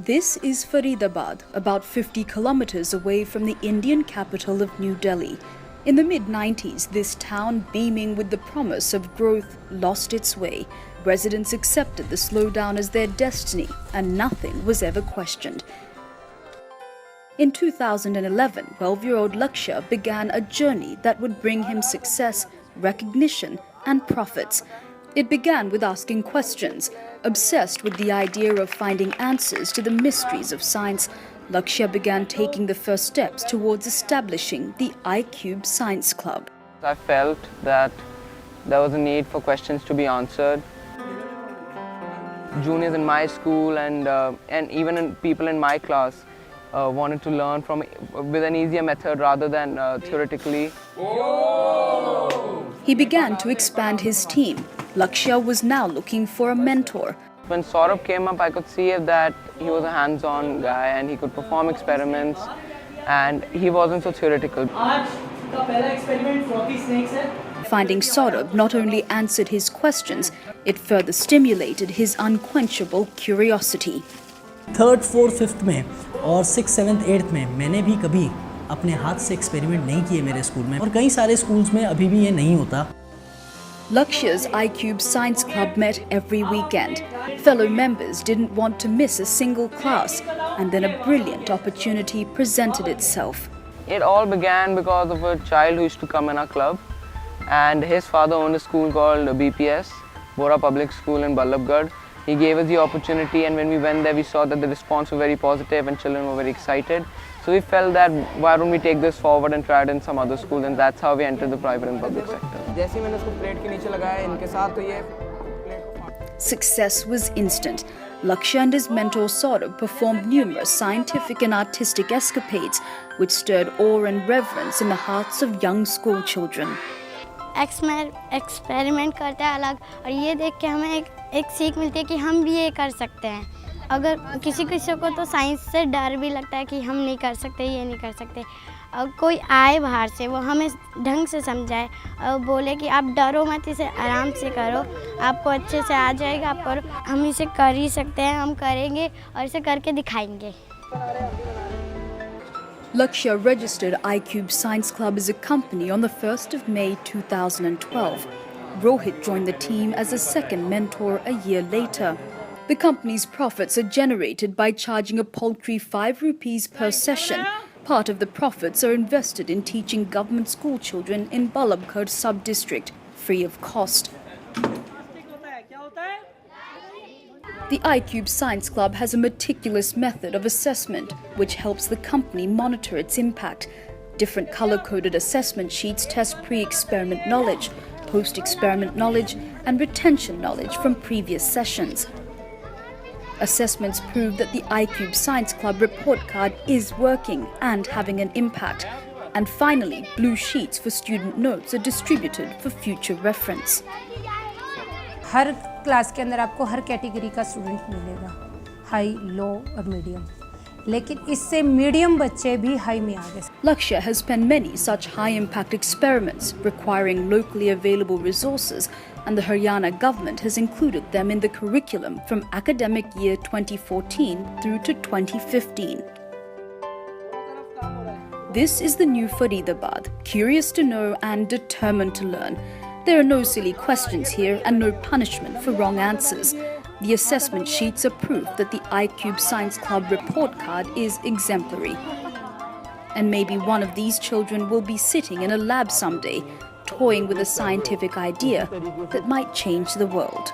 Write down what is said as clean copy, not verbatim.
This is Faridabad, about 50 kilometers away from the Indian capital of New Delhi. In the mid-90s, this town, beaming with the promise of growth, lost its way. Residents accepted the slowdown as their destiny, and nothing was ever questioned. In 2011, 12-year-old Lakshya began a journey that would bring him success, recognition, and profits. It began with asking questions. Obsessed with the idea of finding answers to the mysteries of science, Lakshya began taking the first steps towards establishing the iCube Science Club. I felt that there was a need for questions to be answered. Juniors in my school and even people in my class wanted to learn with an easier method rather than theoretically. He began to expand his team. Lakshya was now looking for a mentor. When Saurabh came up, I could see that he was a hands-on guy and he could perform experiments and he wasn't so theoretical. Finding Saurabh not only answered his questions, it further stimulated his unquenchable curiosity. 3rd, 4th, 5th में और 6th, 7th, 8th में मैंने भी कभी अपने हाथ से experiment नहीं किए मेरे स्कूल में और कई सारे स्कूल्स में अभी भी ये नहीं होता. Lakshya's iCube Science Club met every weekend. Fellow members didn't want to miss a single class, and then a brilliant opportunity presented itself. It all began because of a child who used to come in our club, and his father owned a school called BPS, Bora Public School in Ballabgarh. He gave us the opportunity, and when we went there, we saw that the response was very positive and children were very excited. So we felt that why don't we take this forward and try it in some other schools, and that's how we entered the private and public sector. Success was instant. Lakshya and his mentor Saurabh performed numerous scientific and artistic escapades which stirred awe and reverence in the hearts of young school children. Experiment करते हैं अलग और ये देख के हमें एक सीख मिलती है कि हम भी ये कर सकते हैं. अगर किसी को तो साइंस से डर भी लगता है कि हम नहीं कर सकते, ये नहीं कर सकते. और कोई आए बाहर से, वो हमें ढंग से समझाए और बोले कि आप डरो मत, इसे आराम से करो, आपको अच्छे से आ जाएगा, आप करो. हम इसे कर ही सकते हैं, हम करेंगे और इसे करके दिखाएंगे. Lakshya registered iCube Science Club as a company on the 1st of May 2012. Rohit joined the team as a second mentor a year later. The company's profits are generated by charging a paltry 5 rupees per session. Part of the profits are invested in teaching government school children in Ballabgarh sub-district, free of cost. The iCube Science Club has a meticulous method of assessment which helps the company monitor its impact. Different color-coded assessment sheets test pre-experiment knowledge, post-experiment knowledge, and retention knowledge from previous sessions. Assessments prove that the iCube Science Club report card is working and having an impact. And finally, blue sheets for student notes are distributed for future reference. Her class के अंदर आपको हर category का student मिलेगा, high, लो और medium, लेकिन इससे medium बच्चे भी हाई में आ गए. Lakshya has penned many such high-impact experiments requiring locally available resources, and the Haryana government has included them in the curriculum from academic year 2014 through to 2015. This is the new Faridabad, curious to know and determined to learn. There are no silly questions here and no punishment for wrong answers. The assessment sheets are proof that the iCube Science Club report card is exemplary. And maybe one of these children will be sitting in a lab someday, toying with a scientific idea that might change the world.